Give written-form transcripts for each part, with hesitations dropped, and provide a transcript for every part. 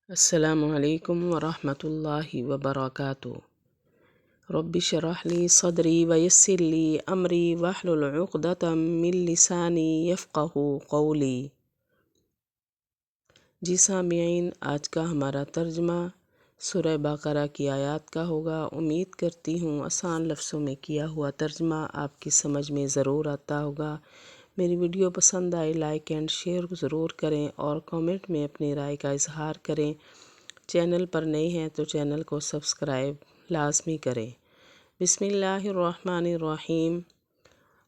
السلام علیکم ورحمۃ اللہ وبرکاتہ۔ رب اشرح لی صدری ویسر لی امری واحلل عقدۃ من لسانی یفقہوا قولی۔ جی سامعین، آج کا ہمارا ترجمہ سورہ بقرہ کی آیات کا ہوگا۔ امید کرتی ہوں آسان لفظوں میں کیا ہوا ترجمہ آپ کی سمجھ میں ضرور آتا ہوگا۔ میری ویڈیو پسند آئے لائک اینڈ شیئر ضرور کریں اور کامنٹ میں اپنی رائے کا اظہار کریں۔ چینل پر نئے ہیں تو چینل کو سبسکرائب لازمی کریں۔ بسم اللہ الرحمن الرحیم۔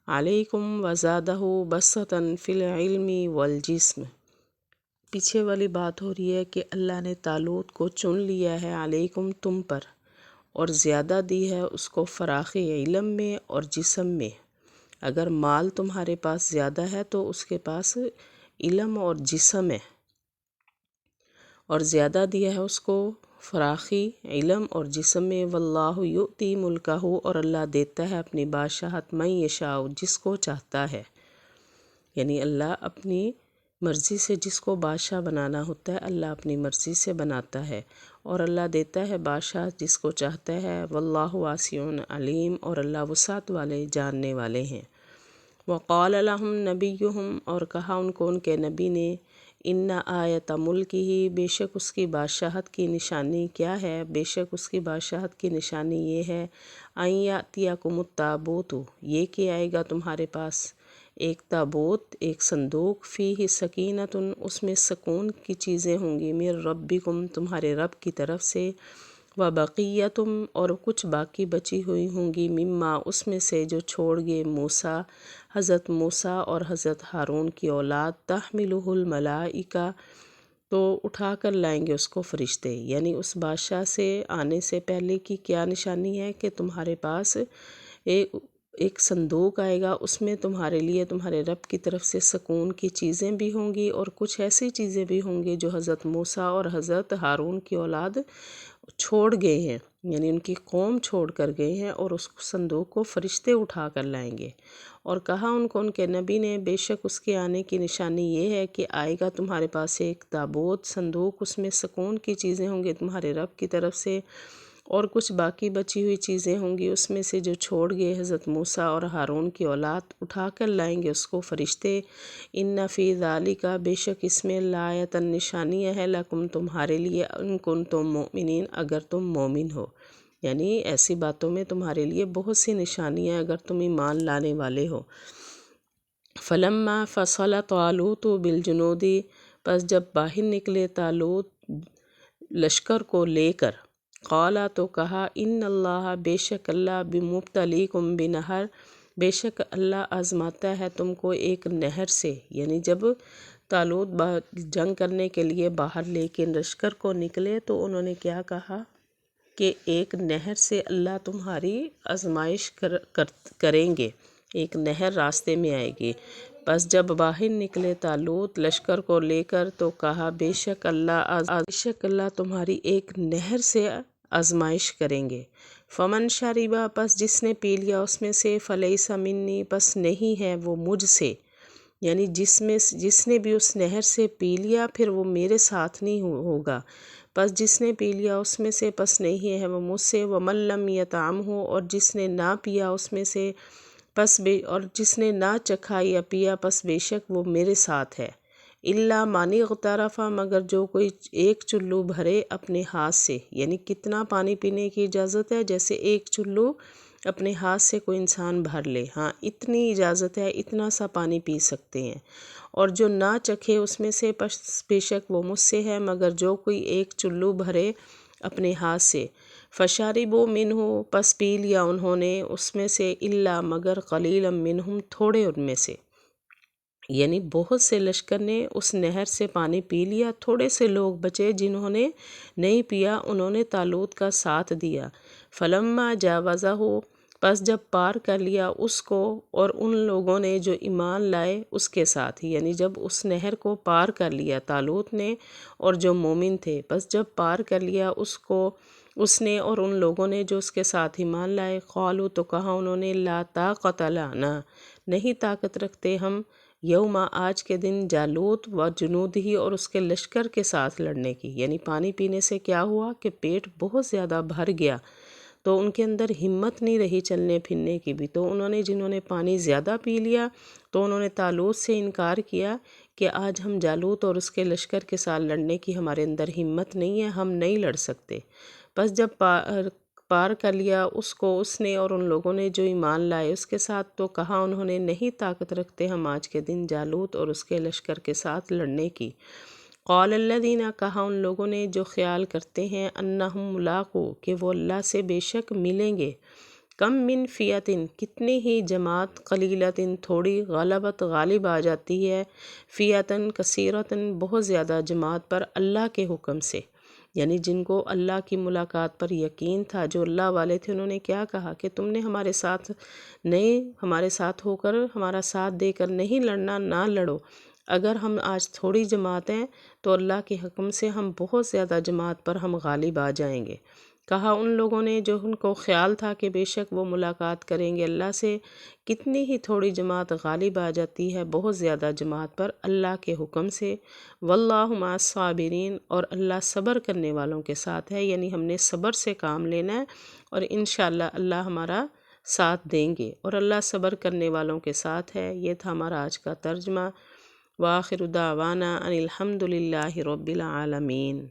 علیکم وزادہ بسطۃ فی العلم والجسم۔ پیچھے والی بات ہو رہی ہے کہ اللہ نے طالوت کو چن لیا ہے علیکم تم پر، اور زیادہ دی ہے اس کو فراخی علم میں اور جسم میں۔ اگر مال تمہارے پاس زیادہ ہے تو اس کے پاس علم اور جسم ہے، اور زیادہ دیا ہے اس کو فراخی علم اور جسم میں۔ واللہ یؤتی ملکہ، اور اللہ دیتا ہے اپنی بادشاہت من یشاء، جس کو چاہتا ہے۔ یعنی اللہ اپنی مرضی سے جس کو بادشاہ بنانا ہوتا ہے اللہ اپنی مرضی سے بناتا ہے، اور اللہ دیتا ہے بادشاہ جس کو چاہتا ہے۔ واللہ واسع علیم، اور اللہ وسعت والے جاننے والے ہیں۔ وقال لهم نبیہم، اور کہا ان کو ان کے نبی نے، ان آیت ملکہ، بے شک اس کی بادشاہت کی نشانی کیا ہے؟ بے شک اس کی بادشاہت کی نشانی یہ ہے، ان یاتیکم التابوت، یہ کہ آئے گا تمہارے پاس ایک تابوت، ایک صندوق، فیہ سکینۃ، اس میں سکون کی چیزیں ہوں گی، من ربکم، تمہارے رب کی طرف سے، وبقیۃ، اور کچھ باقی بچی ہوئی ہوں گی، مما، اس میں سے جو چھوڑ گئے موسیٰ، حضرت موسیٰ اور حضرت ہارون کی اولاد، تحملہ الملائکہ، تو اٹھا کر لائیں گے اس کو فرشتے۔ یعنی اس بادشاہ سے آنے سے پہلے کی کیا نشانی ہے کہ تمہارے پاس ایک صندوق آئے گا، اس میں تمہارے لیے تمہارے رب کی طرف سے سکون کی چیزیں بھی ہوں گی، اور کچھ ایسی چیزیں بھی ہوں گی جو حضرت موسیٰ اور حضرت ہارون کی اولاد چھوڑ گئے ہیں، یعنی ان کی قوم چھوڑ کر گئے ہیں، اور اس صندوق کو فرشتے اٹھا کر لائیں گے۔ اور کہا ان کو ان کے نبی نے، بے شک اس کے آنے کی نشانی یہ ہے کہ آئے گا تمہارے پاس ایک تابوت، صندوق، اس میں سکون کی چیزیں ہوں گی تمہارے رب کی طرف سے، اور کچھ باقی بچی ہوئی چیزیں ہوں گی اس میں سے جو چھوڑ گئے حضرت موسیٰ اور ہارون کی اولاد، اٹھا کر لائیں گے اس کو فرشتے۔ ان فی ذالک، بے شک اس میں، لآیۃ، نشانیاں ہے، لکم، تمہارے لیے، ان کنتم مؤمنین، اگر تم مومن ہو۔ یعنی ایسی باتوں میں تمہارے لیے بہت سی نشانیاں اگر تم ایمان لانے والے ہو۔ فلما فصل طالوت بالجنود، پس جب باہر نکلے طالوت لشکر کو لے کر، قالا، تو کہا، ان اللہ، بے شک اللہ، بمبتلیکم بنہر، بے شک اللہ آزماتا ہے تم کو ایک نہر سے۔ یعنی جب طالوت جنگ کرنے کے لیے باہر لے کے لشکر کو نکلے تو انہوں نے کیا کہا کہ ایک نہر سے اللہ تمہاری آزمائش کریں گے، ایک نہر راستے میں آئے گی۔ بس جب باہر نکلے طالوت لشکر کو لے کر تو کہا، بے شک اللہ تمہاری ایک نہر سے آزمائش کریں گے۔ فمن شربا، پس جس نے پی لیا اس میں سے، فلیس منی، پس نہیں ہے وہ مجھ سے۔ یعنی جس نے بھی اس نہر سے پی لیا پھر وہ میرے ساتھ نہیں ہوگا۔ پس جس نے پی لیا اس میں سے، پس نہیں ہے وہ مجھ سے۔ ومن لم یطعمہ، اور جس نے نہ پیا اس میں سے، اور جس نے نہ چکھا یا پیا، پس بے شک وہ میرے ساتھ ہے۔ الا من اغترف، مگر جو کوئی ایک چلو بھرے اپنے ہاتھ سے۔ یعنی کتنا پانی پینے کی اجازت ہے؟ جیسے ایک چلو اپنے ہاتھ سے کوئی انسان بھر لے، ہاں اتنی اجازت ہے، اتنا سا پانی پی سکتے ہیں۔ اور جو نہ چکھے اس میں سے، پس بے شک وہ مجھ سے ہے، مگر جو کوئی ایک چلو بھرے اپنے ہاتھ سے۔ فشربوا منہ، پس پی لیا انہوں نے اس میں سے، الا، مگر قلیلا منہم، تھوڑے ان میں سے۔ یعنی بہت سے لشکر نے اس نہر سے پانی پی لیا، تھوڑے سے لوگ بچے جنہوں نے نہیں پیا، انہوں نے طالوت کا ساتھ دیا۔ فلما جاوزہ، پس جب پار کر لیا اس کو اور ان لوگوں نے جو ایمان لائے اس کے ساتھ، یعنی جب اس نہر کو پار کر لیا طالوت نے اور جو مومن تھے، پس جب پار کر لیا اس کو اس نے اور ان لوگوں نے جو اس کے ساتھ ایمان لائے، قالوا، تو کہا انہوں نے، لا طاقت لنا، نہیں طاقت رکھتے ہم، یوم آج کے دن جالوت و جنود ہی اور اس کے لشکر کے ساتھ لڑنے کی، یعنی پانی پینے سے کیا ہوا کہ پیٹ بہت زیادہ بھر گیا، تو ان کے اندر ہمت نہیں رہی چلنے پھرنے کی بھی، تو جنہوں نے پانی زیادہ پی لیا تو انہوں نے طالوت سے انکار کیا کہ آج ہم جالوت اور اس کے لشکر کے ساتھ لڑنے کی ہمارے اندر ہمت نہیں ہے، ہم نہیں لڑ سکتے۔ بس جب پار کر لیا اس نے اور ان لوگوں نے جو ایمان لائے اس کے ساتھ، تو کہا انہوں نے نہیں طاقت رکھتے ہم آج کے دن جالوت اور اس کے لشکر کے ساتھ لڑنے کی۔ قال الذین، کہا ان لوگوں نے جو خیال کرتے ہیں انہم ملاقو، کہ وہ اللہ سے بے شک ملیں گے، کم من فیتن، کتنی ہی جماعت، قلیلتن تھوڑی، غلبت غالب آ جاتی ہے، فیتن کثیرتن بہت زیادہ جماعت پر اللہ کے حکم سے، یعنی جن کو اللہ کی ملاقات پر یقین تھا، جو اللہ والے تھے، انہوں نے کیا کہا کہ تم نے ہمارے ساتھ ہو کر ہمارا ساتھ دے کر نہیں لڑنا، نہ لڑو، اگر ہم آج تھوڑی جماعت ہیں تو اللہ کے حکم سے ہم بہت زیادہ جماعت پر ہم غالب آ جائیں گے۔ کہا ان لوگوں نے جو ان کو خیال تھا کہ بے شک وہ ملاقات کریں گے اللہ سے، کتنی ہی تھوڑی جماعت غالب آ جاتی ہے بہت زیادہ جماعت پر اللہ کے حکم سے، واللہ مع الصابرین، اور اللہ صبر کرنے والوں کے ساتھ ہے، یعنی ہم نے صبر سے کام لینا ہے اور انشاءاللہ اللہ ہمارا ساتھ دیں گے، اور اللہ صبر کرنے والوں کے ساتھ ہے۔ یہ تھا ہمارا آج کا ترجمہ۔ وآخر دعوانا ان الحمد للہ رب العالمین۔